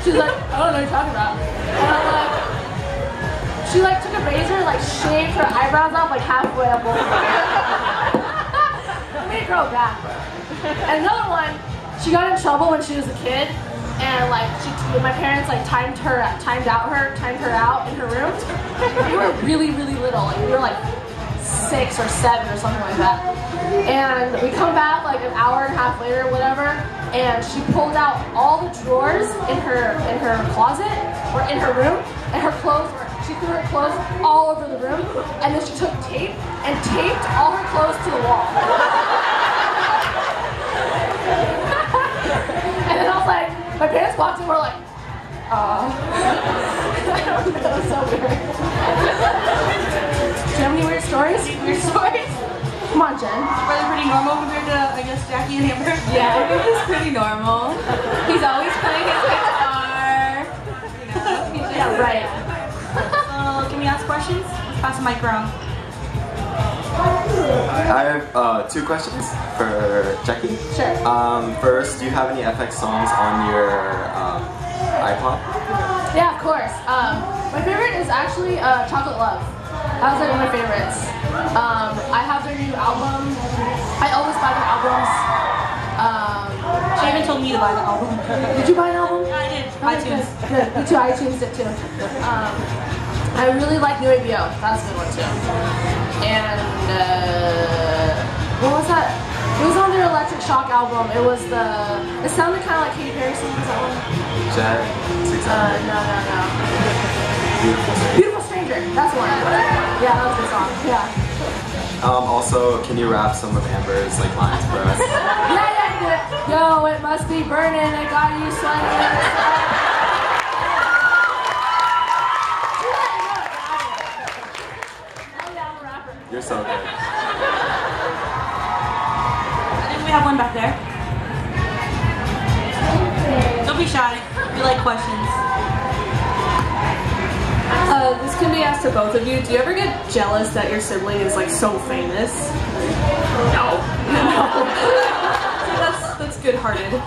She's like, I don't know what you're talking about. And I'm like, she like took a razor, like shaved her eyebrows off like halfway up over. I made it grow back. And another one, she got in trouble when she was a kid, and like my parents like timed her out in her room. We were really little, like we were like 6 or 7 or something like that. And we come back like an hour and a half later or whatever, and she pulled out all the drawers in her closet or in her room, and her clothes were. She threw her clothes all over the room, and then she took tape and taped all her clothes to the wall. And then I was like, my parents walked in, we're like, I don't know, it was so weird. Do you have any weird stories? Weird stories? Come on, Jen. Were they pretty normal compared to, I guess, Jackie and Amber? Yeah, I think he's pretty normal. He's always playing his guitar. You know, Yeah, right. So, can we ask questions? Let's pass the mic around. I have 2 questions for Jackie. Sure. First, do you have any FX songs on your iPod? Yeah, of course. My favorite is actually Chocolate Love. That was like one of my favorites. I have their new album. I always buy their albums. She even told me to buy the album. Did you buy an album? I did. Okay, iTunes. Good. Me too. iTunes did too. I really like New ABO. That's a good one too. And what was that? It was on their Electric Shock album. It was it sounded kind of like Katy Perry song. Was that one? Jet? No. Beautiful Stranger. Beautiful Stranger. That's one. Yeah, that was a good song. Yeah. Also, can you rap some of Amber's like lines for us? Yeah. Yo, it must be burning. I got you sweating. You're so good. I think we have one back there. Don't be shy. We like questions. this can be asked to both of you. Do you ever get jealous that your sibling is like so famous? No. That's good-hearted.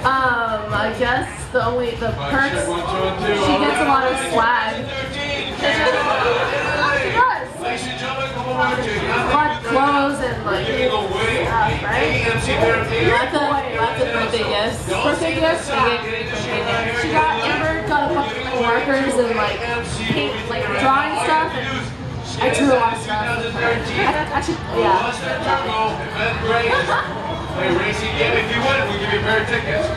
I guess the perks, she gets a lot of swag. She does. A lot of clothes and like stuff, right? Lots of birthday gifts. Birthday gifts? Yeah. She got Amber got a bunch of like, markers and like paint, like drawing stuff, and I drew a lot of stuff. Actually, yeah. If you want, we'll give you a pair of tickets.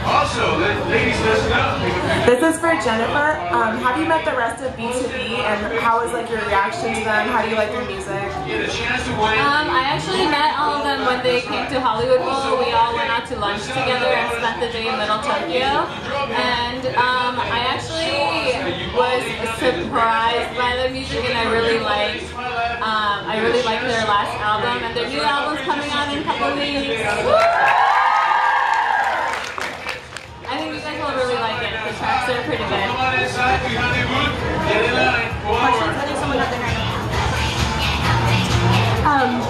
Also, ladies, listen up. This is for Jennifer. Have you met the rest of B2B, and how was like your reaction to them? How do you like their music? I actually met all of them when they came to Hollywood Bowl. We all went out to lunch together and spent the day in Little Tokyo. And I actually was surprised by their music, and I really liked their last album. And their new album's coming out in a couple of weeks. I think you guys will really like it. The tracks are pretty good.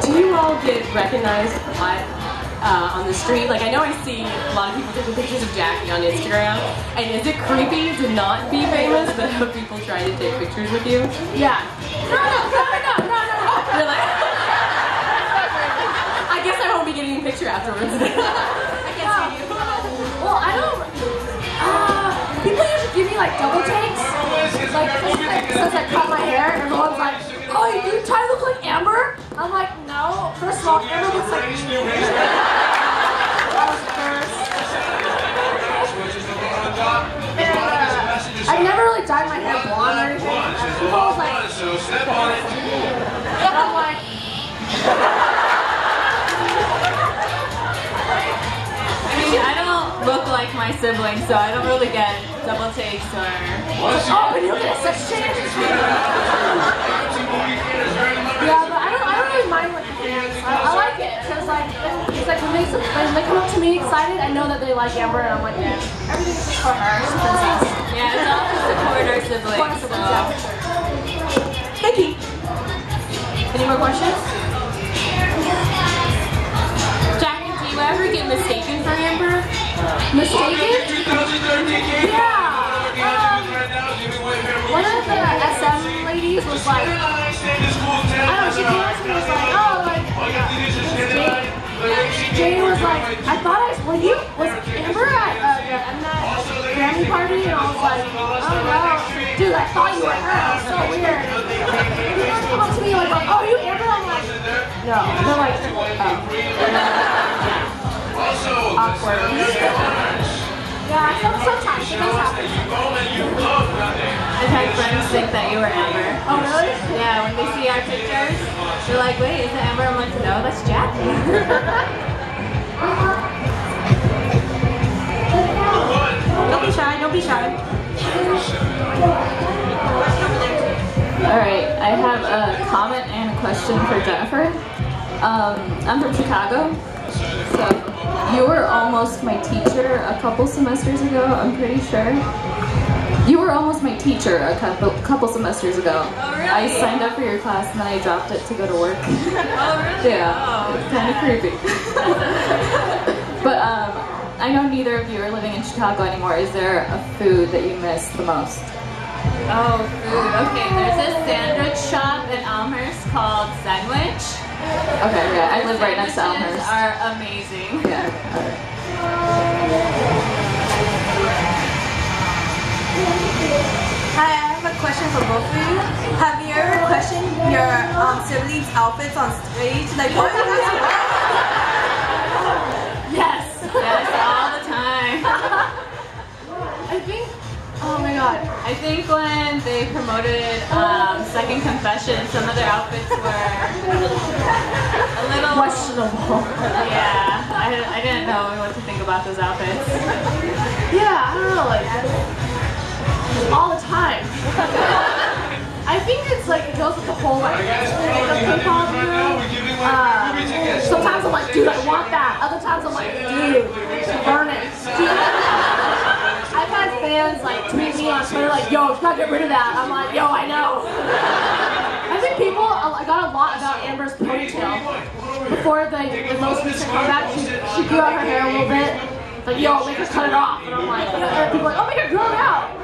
Do you all get recognized a lot on the street? Like, I know I see a lot of people taking pictures of Jackie on Instagram, and is it creepy to not be famous but have people trying to take pictures with you? Yeah. No. Really? I guess I won't be getting a picture afterwards. I can't see you. Well, I don't. People usually give me like double takes. Like, since I cut my hair, everyone's like, "Oh, you try to look like Amber?" I'm like, "No. First of all, Amber looks like me." That was first. And I've never really dyed my hair blonde or anything. And people was like, and I'm like. I don't look like my siblings, so I don't really get double takes or... Oh, but you get a sex change? Yeah, but I don't really mind like the fans. I like it, because like, it's like when they come up to me excited, I know that they like Amber, and I'm like, yeah, everything's just for her, she's a princess. Yeah, it's all to support our siblings, so... Thank you. Any more questions? Jackie, do you ever get mistaken for Amber? Mistaken? One of the SM ladies was like, I don't know, she came up to me and was like, oh, like, Jane was like, I thought was Amber at that Grammy party? And I was like, oh no, dude, I thought you were her. It was so weird. People come up to me like, oh, are you Amber? I'm like, no. And they're like, oh. Awkward. Yeah, sometimes it does happen. I've had friends think that you were Amber. Oh, really? Yeah, when they see our pictures, they're like, wait, is it Amber? I'm like, no, that's Jackie. Don't be shy, don't be shy. Alright, I have a comment and a question for Jennifer. I'm from Chicago, so you were almost my teacher a couple semesters ago, I'm pretty sure. You were almost my teacher a couple semesters ago. Oh, really? I signed up for your class and then I dropped it to go to work. Oh, really? Yeah, Oh, it's kind of creepy. But I know neither of you are living in Chicago anymore. Is there a food that you miss the most? Oh, food. Okay, there's this sandwich shop in Elmhurst called Sandwich. Okay, yeah, I live right next to Elmhurst. Sandwiches are amazing. Yeah, alright. Hi, I have a question for both of you. Have you ever questioned your siblings' outfits on stage? Like, what are you guys wearing? Yes, yes, all the time. I think, oh my god. I think when they promoted Second Confession, some of their outfits were a little Questionable. Yeah, I didn't know what to think about those outfits. Yeah, I don't know, like, all the time. I think it's like, it goes with the whole, like, Kpop, you know? Sometimes I'm like, dude, I want that. Other times I'm like, dude, burn it. I've had fans, like, tweet me on Twitter, like, yo, you gotta get rid of that. I'm like, yo, I know. I think people, I got a lot about Amber's ponytail. Before the most recent comeback, she grew out her hair a little bit. Like, yo, make her cut it off. And I'm like, and people are like, oh, make her grow it out.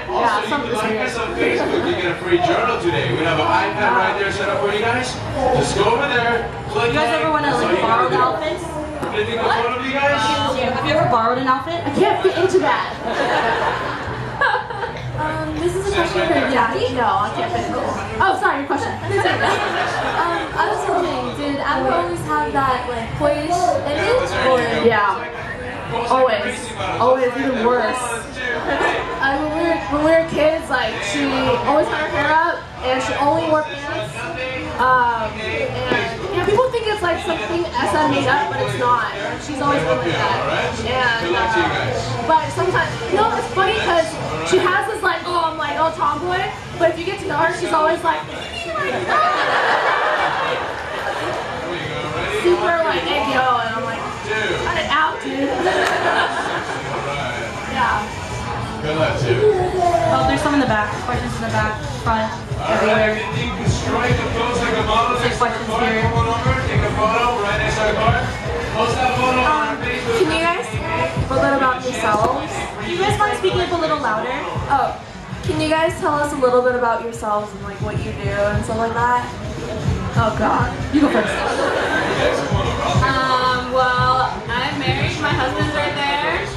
Also, you can like us on Facebook. You get a free journal today. We have an iPad right there set up for you guys. Just go over there. You guys ever want to like borrow outfits? Anything in front of you guys? Have you ever borrowed an outfit? I can't fit into that. This is a question for Jackie. No, I can't fit into it. Oh, sorry, your question. I was wondering, did Amber always have that like boyish image, or Yeah. Always, even worse. When we were kids, like, she always had her hair up, and she only wore pants. And yeah, people think it's like something SM made up, but it's not. She's always been like that. And but sometimes, you know, it's funny because she has this like, oh, I'm like, oh, tomboy. But if you get to know her, she's always like, super like egg-yo, and I'm like, cut it out, dude. Yeah. Good luck, too. Oh, there's some in the back. Questions in the back, front, everywhere. You can strike a pose like a model. Take questions here. Come on over, take a photo right next to our car. Post that photo on our Facebook. can you guys a little about yourselves? You guys mind speaking up a little louder? Oh, can you guys tell us a little bit about yourselves and like what you do and stuff like that? Oh God, you go first. Well, I'm married. My husband's right there. He's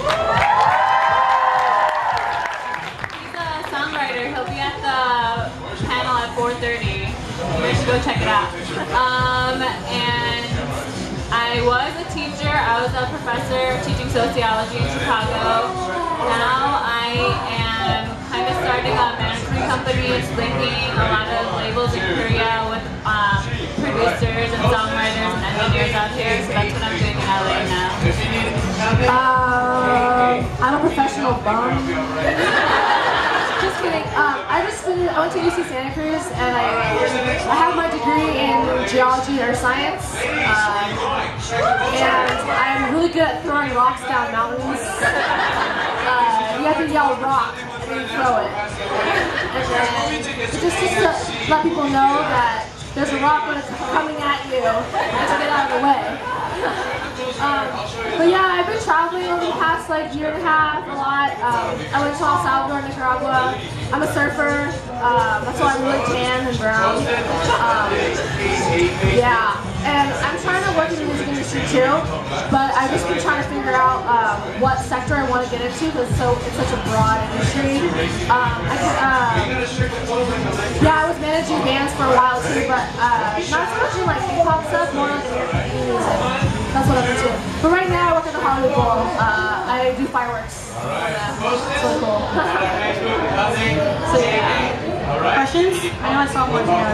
a songwriter. He'll be at the panel at 4:30. You guys should go check it out. And I was a teacher. I was a professor teaching sociology in Chicago. Now I am kind of starting a management company. It's linking a lot of labels in Korea with producers and songwriters and engineers out here. So that's what I'm doing in LA now. I'm a professional bum. Just kidding. I went to UC Santa Cruz, and I have my degree in geology and earth science. And I'm really good at throwing rocks down mountains. You have to yell rock and then throw it. And then just to let people know that there's a rock coming at you, and to get out of the way. But yeah, I've been traveling over the past like year and a half a lot. I went to El Salvador, Nicaragua. I'm a surfer. That's why I'm really tan and brown. Yeah, and I'm trying to work in the music industry too, but I've just been trying to figure out what sector I want to get into because it's such a broad industry. Yeah, I was managing bands for a while too, but not so much in like Kpop stuff, more like American music. That's what I'm into. But right now I work at the Hollywood Bowl. I do fireworks. It's really cool. So yeah. Questions? I know I saw one here.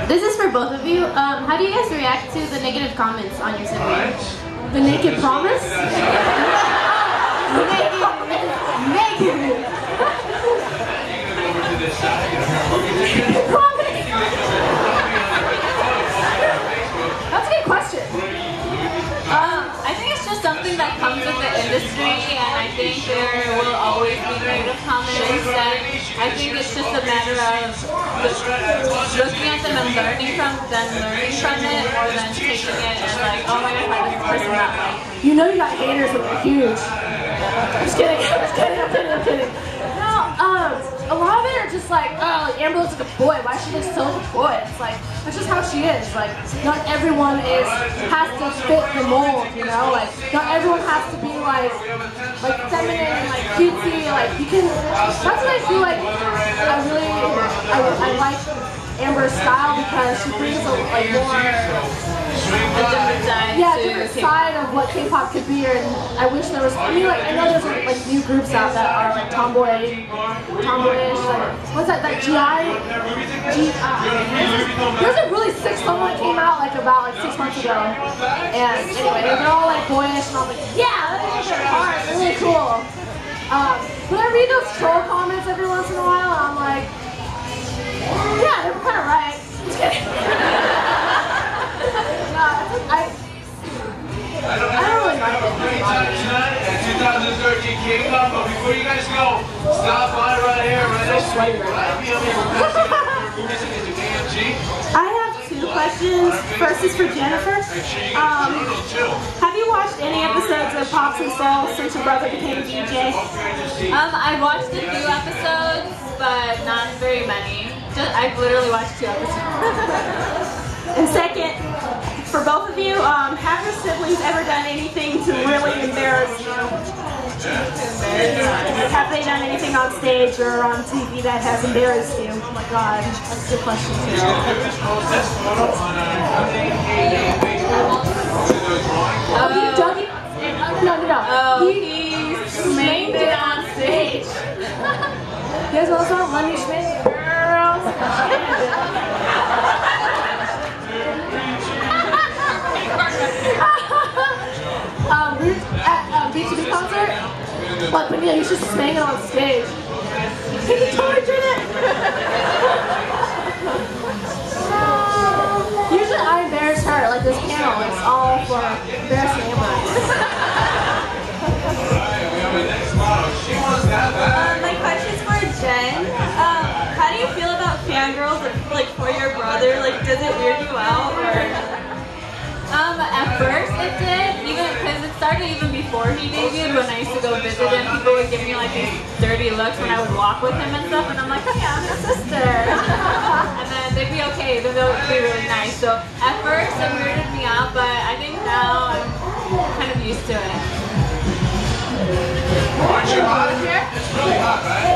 This is for both of you. How do you guys react to the negative comments on your sibling? The naked promise? Negative. That's a good question. I think it's just something that comes with the industry, and I think there will always be negative comments, and I think it's just a matter of looking at them and learning from it, or then taking it and like, oh my god, why does this person not like me? You know you got haters when they're huge. I'm just kidding, I'm kidding. No, a lot of it are just like, oh, like Amber looks like a boy. Why she looks so like a boy? It's like, that's just how she is. Like, not everyone has to fit the mold, you know? Like, not everyone has to be like feminine and like cutesy. Like, you can, that's what I feel like I like Amber's style because she brings a like more different side of what K-pop could be, and I wish there was. I mean, like I know there's like new groups out that are like tomboyish. Like what's that? That there's a really sick song that came out like about 6 months ago, and anyway, they're all like boyish, and I'm like, yeah, that's hard, really cool. But I read those troll comments every once in a while, and I'm like, yeah, they're kind of right. Just kidding. No, I don't really like it. 2013 K-Pop, but before you guys go, stop by right here, right next to me. I have 2 questions. First is for Jennifer. Have you watched any episodes of Pops and Soul since your brother became a DJ? I watched a few episodes, but not very many. I've literally watched 2 episodes. And second, for both of you, have your siblings ever done anything to really embarrass you? Have they done anything on stage or on TV that has embarrassed you? Oh my god, that's a good question too. No. He made it on stage. You guys also want money schmidt? Girls. We were at a B2B concert, but yeah, he's just banging on stage. He totally did it! Usually I embarrass her, like this panel, it's all for embarrassing Amber. My question's for Jen. How do you feel about fangirls like for your brother? Like, does it weird you out or? At first it did, even because it started even before he debuted. When I used to go visit him, people would give me like these dirty looks when I would walk with him and stuff, and I'm like, oh yeah, I'm your sister. And then they'd be okay, even though it'd be really nice. So at first it weirded me out, but I think now I'm kind of used to it. Aren't you hot? It's really hot, right?